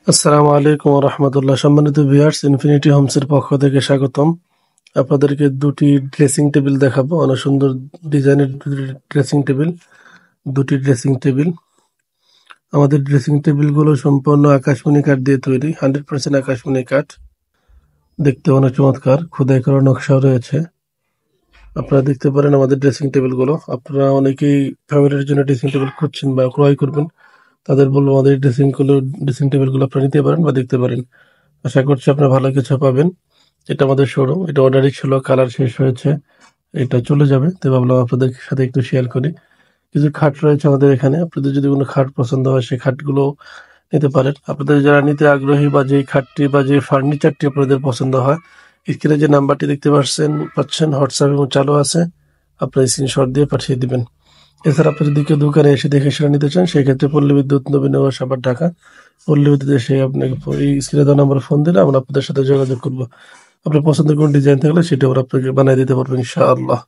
আসসালামু আলাইকুম ওয়া রাহমাতুল্লাহ। সম্মানিত ভিউয়ার্স, ইনফিনিটি হোমসের পক্ষ থেকে স্বাগতম। আপনাদেরকে দুটি ড্রেসিং টেবিল দেখাবো। অনেক সুন্দর ডিজাইনের দুটি ড্রেসিং টেবিল। আমাদের ড্রেসিং টেবিলগুলো সম্পূর্ণ আকাশমণি কাঠ দিয়ে তৈরি, 100% আকাশমণি কাঠ। দেখতে অনেক চমৎকার, খোদাই করা নকশাও রয়েছে। আপনারা দেখতে পারেন আমাদের ড্রেসিং টেবিলগুলো। আপনারা অনেকেই ফ্যামিলির জন্য ড্রেসিং টেবিল খুঁজছেন বা ক্রয় করবেন, তাদের বলবো আমাদের ড্রেসিং টেবিলগুলো আপনারা নিতে পারেন বা দেখতে পারেন। আশা করছি আপনারা ভালো কিছু পাবেন। এটা আমাদের শোরুম, এটা অর্ডারই ছিল, কালার শেষ হয়েছে, এটা চলে যাবে, তো ভাবলাম আপনাদের সাথে একটু শেয়ার করি। কিছু খাট রয়েছে আমাদের এখানে, আপনাদের যদি কোনো খাট পছন্দ হয় সেই খাটগুলো নিতে পারেন। আপনাদের যারা নিতে আগ্রহী বা যে খাটটি বা যে ফার্নিচারটি আপনাদের পছন্দ হয়, স্ক্রিনে যে নাম্বারটি দেখতে পাচ্ছেন হোয়াটসঅ্যাপ এবং চালু আছে, আপনার স্ক্রিনশট দিয়ে পাঠিয়ে দিবেন। এছাড়া আপনি যদি কেউ দোকানে এসে দেখে সেটা নিতে চান, সেক্ষেত্রে পল্লী বিদ্যুৎ, নবীনগর, সাভার, ঢাকা। পল্লী বিদ্যুৎ এসে আপনাকে এই স্ক্রিনে দেওয়া নাম্বারে ফোন দিলে আমরা আপনাদের সাথে যোগাযোগ করবো। আপনার পছন্দের কোন ডিজাইন থাকলে সেটা আমরা আপনাকে বানিয়ে দিতে পারবো ইনশাআল্লাহ।